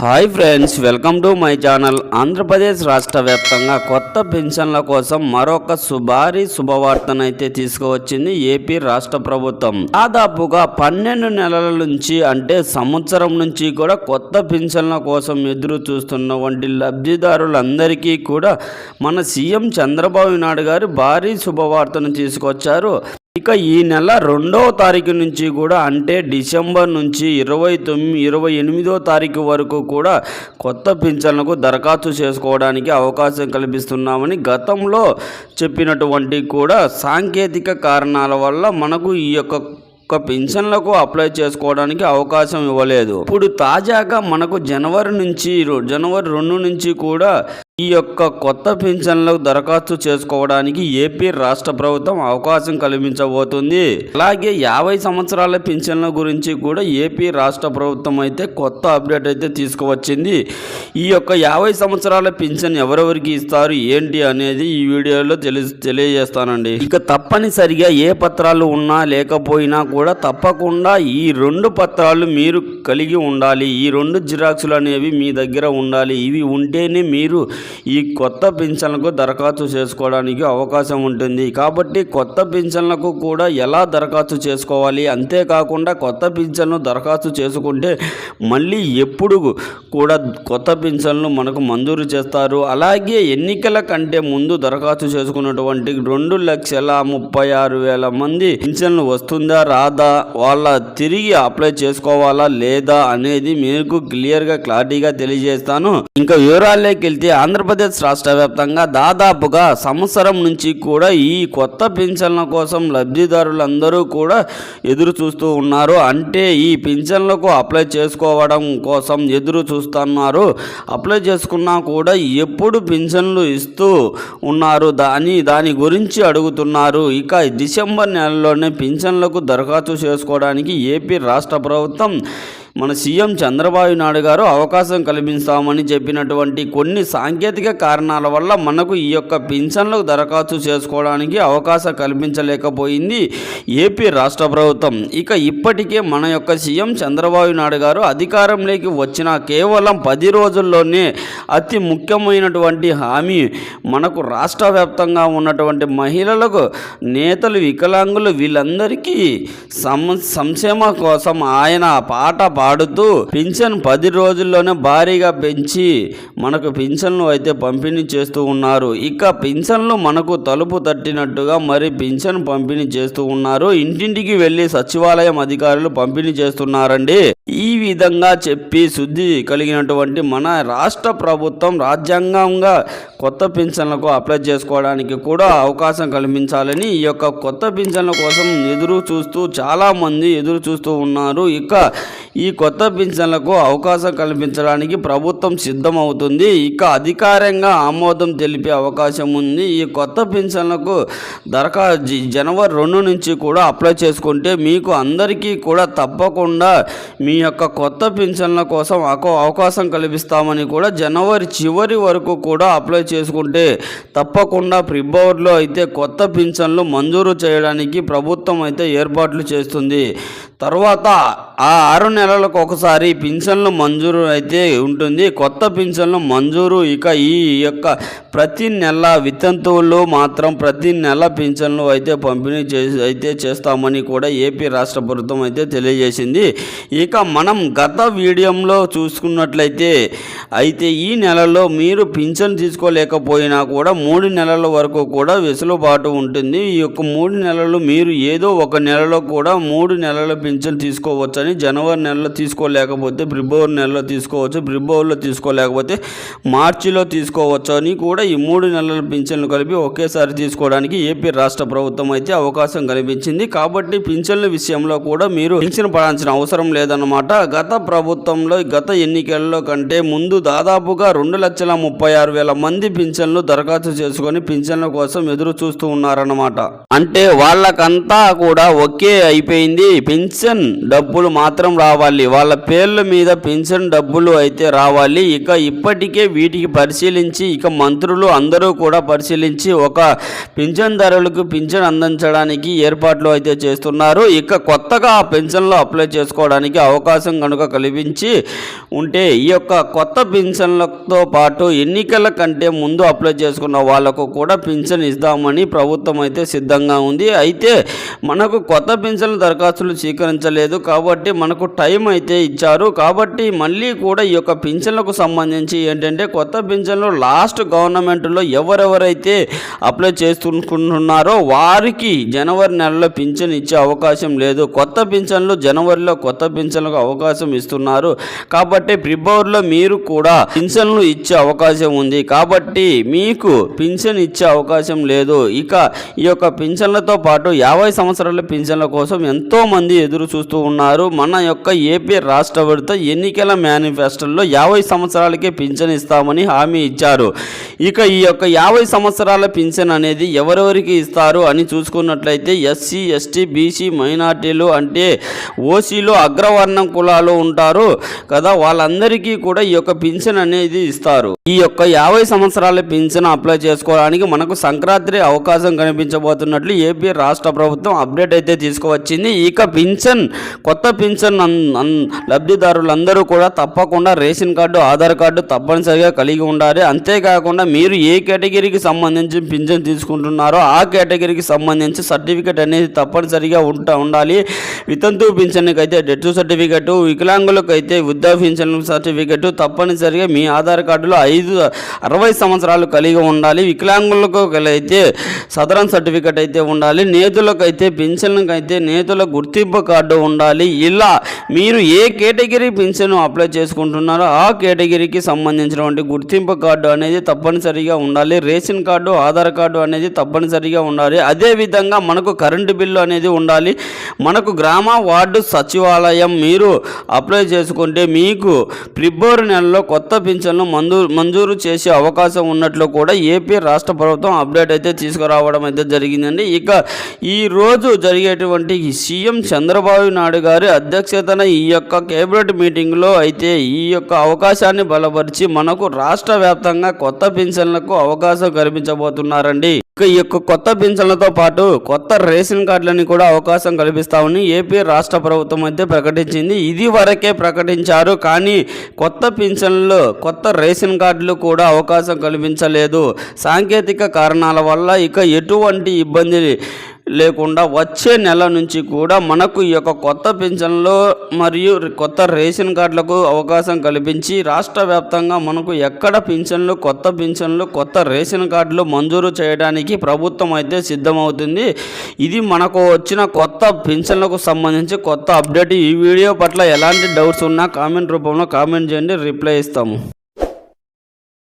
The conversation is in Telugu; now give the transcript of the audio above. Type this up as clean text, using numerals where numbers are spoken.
Hi friends, welcome to my channel. Andhra Pradesh రాష్ట్ర వ్యాప్తంగా కొత్త పెన్షన్ల కోసం మరొక భారీ శుభవార్తనైతే తీసుకువచ్చింది ఏపీ రాష్ట్ర ప్రభుత్వం. దాదాపుగా 12 నెలల నుంచి అంటే సంవత్సరం నుంచి కూడా కొత్త పెన్షన్ల కోసం ఎదురు చూస్తున్నటువంటి లబ్ధిదారులందరికీ కూడా మన సీఎం చంద్రబాబు నాయుడు గారు భారీ శుభవార్తను తీసుకొచ్చారు. ఇక ఈ నెల 2వ తారీఖు నుంచి కూడా అంటే డిసెంబర్ నుంచి 28వ తారీఖు వరకు కూడా కొత్త పింఛన్లకు దరఖాస్తు చేసుకోవడానికి అవకాశం కల్పిస్తున్నామని గతంలో చెప్పినటువంటి కూడా సాంకేతిక కారణాల వల్ల మనకు ఈ యొక్క పెన్షన్లకు అప్లై చేసుకోవడానికి అవకాశం ఇవ్వలేదు. ఇప్పుడు తాజాగా మనకు జనవరి 2 నుంచి కూడా ఈ యొక్క కొత్త పెన్షన్లకు దరఖాస్తు చేసుకోవడానికి ఏపీ రాష్ట్ర ప్రభుత్వం అవకాశం కల్పించబోతుంది. అలాగే 50 సంవత్సరాల పెన్షన్ల గురించి కూడా ఏపీ రాష్ట్ర ప్రభుత్వం అయితే కొత్త అప్డేట్ అయితే తీసుకువచ్చింది. ఈ యొక్క 50 సంవత్సరాల పెన్షన్ ఎవరెవరికి ఇస్తారు ఏంటి అనేది ఈ వీడియోలో తెలియజేస్తానండి. ఇక తప్పనిసరిగా ఏ పత్రాలు ఉన్నా లేకపోయినా కూడా తప్పకుండా ఈ 2 పత్రాలు మీరు కలిగి ఉండాలి. ఈ 2 జిరాక్సులు అనేవి మీ దగ్గర ఉండాలి. ఇవి ఉంటేనే మీరు ఈ కొత్త పెన్షన్లకు దరఖాస్తు చేసుకోవడానికి అవకాశం ఉంటుంది. కాబట్టి కొత్త పెన్షన్లకు కూడా ఎలా దరఖాస్తు చేసుకోవాలి, అంతేకాకుండా కొత్త పెన్షన్ను దరఖాస్తు చేసుకుంటే మళ్ళీ ఎప్పుడు కూడా కొత్త పెన్షన్లు మనకు మంజూరు చేస్తారు. అలాగే ఎన్నికల కంటే ముందు దరఖాస్తు చేసుకున్నటువంటి 2,36,000 మంది పెన్షన్లు వస్తుందా రాదా, వాళ్ళ తిరిగి అప్లై చేసుకోవాలా లేదా అనేది మీకు క్లారిటీగా తెలియజేస్తాను. ఇంకా వివరాల్లోకి వెళ్తే ఆంధ్రప్రదేశ్ రాష్ట్ర వ్యాప్తంగా దాదాపుగా సంవత్సరం నుంచి కూడా ఈ కొత్త పెన్షన్ల కోసం లబ్ధిదారులందరూ కూడా ఎదురు చూస్తూ ఉన్నారు. అంటే ఈ పెన్షన్లకు అప్లై చేసుకోవడం కోసం ఎదురు చూస్తున్నారు. అప్లై చేసుకున్నా కూడా ఎప్పుడు పెన్షన్లు ఇస్తూ ఉన్నారు దాని గురించి అడుగుతున్నారు. ఇక డిసెంబర్ నెలలోనే పెన్షన్లకు దరఖాస్తు చేసుకోవడానికి ఏపీ రాష్ట్ర ప్రభుత్వం మన సీఎం చంద్రబాబు నాయుడు గారు అవకాశం కల్పిస్తామని చెప్పినటువంటి కొన్ని సాంకేతిక కారణాల వల్ల మనకు ఈ యొక్క పెన్షన్లకు దరఖాస్తు చేసుకోవడానికి అవకాశం కల్పించలేకపోయింది ఏపీ రాష్ట్ర ప్రభుత్వం. ఇక ఇప్పటికే మన యొక్క సీఎం చంద్రబాబు నాయుడు గారు అధికారంలోకి వచ్చిన కేవలం 10 రోజుల్లోనే అతి ముఖ్యమైనటువంటి హామీ మనకు రాష్ట్ర వ్యాప్తంగా ఉన్నటువంటి మహిళలకు, నేతలు, వికలాంగులు వీళ్ళందరికీ సంక్షేమ కోసం ఆయన పాట పాడుతూ పింఛన్ 10 రోజుల్లోనే భారీగా పెంచి మనకు పింఛన్లు అయితే పంపిణీ చేస్తూ ఉన్నారు. ఇక పింఛన్లు మనకు తలుపు తట్టినట్టుగా మరి పింఛన్ పంపిణీ చేస్తూ ఉన్నారు. ఇంటింటికి వెళ్ళి సచివాలయం అధికారులు పంపిణీ చేస్తున్నారండి. ఈ విధంగా చెప్పి శుద్ధి కలిగినటువంటి మన రాష్ట్ర ప్రభుత్వం రాజ్యాంగంగా కొత్త పింఛన్లకు అప్లై చేసుకోవడానికి కూడా అవకాశం కల్పించాలని ఈ యొక్క కొత్త పింఛన్ల కోసం చాలామంది ఎదురు చూస్తూ ఉన్నారు. ఇక ఈ కొత్త పింఛన్లకు అవకాశం కల్పించడానికి ప్రభుత్వం సిద్ధమవుతుంది. ఇక అధికారికంగా ఆమోదం తెలిపే అవకాశం ఉంది. ఈ కొత్త పింఛన్లకు జనవరి 2 నుంచి కూడా అప్లై చేసుకుంటే మీకు అందరికీ కూడా తప్పకుండా మీ యొక్క కొత్త పింఛన్ల కోసం అవకాశం కల్పిస్తామని కూడా జనవరి చివరి వరకు కూడా అప్లై చేసుకుంటే తప్పకుండా ఫిబ్రవరిలో అయితే కొత్త పింఛన్లు మంజూరు చేయడానికి ప్రభుత్వం అయితే ఏర్పాట్లు చేస్తుంది. తర్వాత ఆ 6 నెలలకు ఒకసారి పింఛన్లు మంజూరు అయితే ఉంటుంది. కొత్త పింఛన్లు మంజూరు. ఇక ఈ యొక్క ప్రతి నెల వితంతువులు మాత్రం ప్రతి నెల పింఛన్లు అయితే పంపిణీ చేస్తామని కూడా ఏపీ రాష్ట్ర ప్రభుత్వం అయితే తెలియజేసింది. ఇక మనం గత వీడియోలో చూసుకున్నట్లయితే ఈ నెలలో మీరు పింఛన్ తీసుకోలేకపోయినా కూడా 3 నెలల వరకు కూడా వెసులుబాటు ఉంటుంది. ఈ యొక్క 3 నెలలు మీరు ఏదో ఒక నెలలో కూడా 3 నెలల పింఛన్ తీసుకోవచ్చని, జనవరి నెలలో తీసుకోలేకపోతే ఫిబ్రవరి నెలలో తీసుకోవచ్చు, ఫిబ్రవరిలో తీసుకోలేకపోతే మార్చిలో తీసుకోవచ్చు అని కూడా ఈ 3 నెలల పింఛన్లు కలిపి ఒకేసారి తీసుకోవడానికి ఏపీ రాష్ట్ర ప్రభుత్వం అయితే అవకాశం కల్పించింది. కాబట్టి పింఛన్ల విషయంలో కూడా మీరు టెన్షన్ పడాల్సిన అవసరం లేదన్నమాట. గత ఎన్నికల్లో కంటే ముందు దాదాపుగా 2,36,000 మంది పింఛన్లు దరఖాస్తు చేసుకొని పింఛన్ల కోసం ఎదురు చూస్తూ ఉన్నారన్నమాట. అంటే వాళ్ళకంతా కూడా ఒకే అయిపోయింది. పింఛన్ డబ్బులు మాత్రం రావాలి. రావాలి, వాళ్ళ పేర్ల మీద పింఛన్ డబ్బులు అయితే రావాలి. ఇక ఇప్పటికే వీటికి పరిశీలించి ఇక మంత్రులు అందరూ కూడా పరిశీలించి ఒక పింఛన్దారులకు పింఛన్ అందించడానికి ఏర్పాట్లు అయితే చేస్తున్నారు. ఇక కొత్తగా ఆ పెన్షన్లో అప్లై చేసుకోవడానికి అవకాశం కనుక కల్పించి ఉంటే ఈ యొక్క కొత్త పింఛన్లతో పాటు ఎన్నికల కంటే ముందు అప్లై చేసుకున్న వాళ్లకు కూడా పింఛన్ ఇద్దామని ప్రభుత్వం అయితే సిద్ధంగా ఉంది. అయితే మనకు కొత్త పింఛన్ల దరఖాస్తులు స్వీకరించలేదు కాబట్టి మనకు టైం అయితే ఇచ్చారు. కాబట్టి మళ్ళీ కూడా ఈ యొక్క పింఛన్లకు సంబంధించి ఏంటంటే కొత్త పింఛన్లు లాస్ట్ గవర్నమెంట్లో ఎవరెవరైతే అప్లై చేసుకుంటున్నారో వారికి జనవరి నెలలో పింఛన్ ఇచ్చే అవకాశం లేదు. కొత్త పింఛన్లు జనవరిలో కొత్త పింఛన్లకు అవకాశం ఇస్తున్నారు. కాబట్టి ఫిబ్రవరిలో మీరు కూడా పింఛన్లు ఇచ్చే అవకాశం ఉంది. కాబట్టి మీకు పింఛన్ ఇచ్చే అవకాశం లేదు. ఇక ఈ యొక్క పింఛన్లతో పాటు 50 సంవత్సరాల పింఛన్ల కోసం ఎంతో మంది ఎదురు చూస్తూ ఉన్నారు. మన యొక్క ఏపీ రాష్ట్ర ప్రభుత్వం ఎన్నికల మేనిఫెస్టోలో 50 సంవత్సరాలకే పింఛన్ ఇస్తామని హామీ ఇచ్చారు. ఇక ఈ యొక్క 50 సంవత్సరాల పింఛన్ అనేది ఎవరెవరికి ఇస్తారు అని చూసుకున్నట్లయితే ఎస్సీ, ఎస్టీ, బీసీ, మైనార్టీలు అంటే ఓసీలో అగ్రవర్ణం కులాలు ఉంటారు కదా, వాళ్ళందరికీ కూడా ఈ యొక్క పింఛన్ అనేది ఇస్తారు. ఈ యొక్క 50 సంవత్సరాల పింఛన్ అప్లై చేసుకోవడానికి మనకు సంక్రాంతి అవకాశం కనిపించబోతున్నట్లు ఏపీ రాష్ట్ర ప్రభుత్వం అప్డేట్ అయితే తీసుకువచ్చింది. ఇక పింఛన్ కొత్త పింఛన్ లబ్ధిదారులందరూ కూడా తప్పకుండా రేషన్ కార్డు, ఆధార్ కార్డు తప్పనిసరిగా కలిగి ఉండాలి. అంతేకాకుండా మీరు ఏ కేటగిరీకి సంబంధించి పింఛన్ తీసుకుంటున్నారో ఆ కేటగిరీకి సంబంధించి సర్టిఫికేట్ అనేది తప్పనిసరిగా ఉండాలి. వితంతు పింఛన్కి అయితే డెత్ సర్టిఫికేట్, వికలాంగులకు అయితే వృద్ధా పింఛన్ సర్టిఫికేట్ తప్పనిసరిగా మీ ఆధార్ కార్డులో 60 సంవత్సరాలు కలిగి ఉండాలి. వికలాంగులకు అయితే సదరన్ సర్టిఫికేట్ అయితే ఉండాలి. నేతలకు అయితే పింఛన్లకు అయితే నేతల గుర్తింపు కార్డు ఉండాలి. ఇలా మీరు ఏ కేటగిరీ పింఛన్ అప్లై చేసుకుంటున్నారో ఆ కేటగిరీకి సంబంధించినటువంటి గుర్తింపు కార్డు అనేది తప్పనిసరిగా ఉండాలి. రేషన్ కార్డు, ఆధార్ కార్డు అనేది తప్పనిసరిగా ఉండాలి. అదేవిధంగా మనకు కరెంటు బిల్లు అనేది ఉండాలి. మనకు గ్రామ వార్డు సచివాలయం మీరు అప్లై చేసుకుంటే మీకు ఫిబ్రవరి నెలలో కొత్త పింఛన్లు మంజూరు చేసే అవకాశం ఉన్నట్లు కూడా ఏపీ రాష్ట్ర ప్రభుత్వం అప్డేట్ అయితే తీసుకురావడం అయితే జరిగిందండి. ఇక ఈ రోజు జరిగేటువంటి సీఎం చంద్రబాబు నాయుడు గారి అధ్యక్షతన ఈ యొక్క కేబినెట్ మీటింగ్లో అయితే ఈ యొక్క అవకాశాన్ని బలపరిచి మనకు రాష్ట్ర వ్యాప్తంగా కొత్త పింఛన్లకు అవకాశం కల్పించబోతున్నారండి. ఇక ఈ యొక్క కొత్త పింఛన్లతో పాటు కొత్త రేషన్ కార్డులని కూడా అవకాశం కల్పిస్తామని ఏపీ రాష్ట్ర ప్రభుత్వం అయితే ప్రకటించింది. ఇది వరకే ప్రకటించారు, కానీ కొత్త పింఛన్లు, కొత్త రేషన్ కార్డులు కూడా అవకాశం కల్పించలేదు. సాంకేతిక కారణాల వల్ల ఇక ఎటువంటి ఇబ్బంది లేకుండా వచ్చే నెల నుంచి కూడా మనకు ఈ యొక్క కొత్త పింఛన్లు మరియు కొత్త రేషన్ కార్డులకు అవకాశం కల్పించి రాష్ట్ర వ్యాప్తంగా మనకు ఎక్కడ పింఛన్లు, కొత్త రేషన్ కార్డులు మంజూరు చేయడానికి ప్రభుత్వం అయితే సిద్ధమవుతుంది. ఇది మనకు వచ్చిన కొత్త పింఛన్లకు సంబంధించి కొత్త అప్డేట్. ఈ వీడియో పట్ల ఎలాంటి డౌట్స్ ఉన్నా కామెంట్ రూపంలో కామెంట్ చేయండి, రిప్లై ఇస్తాము.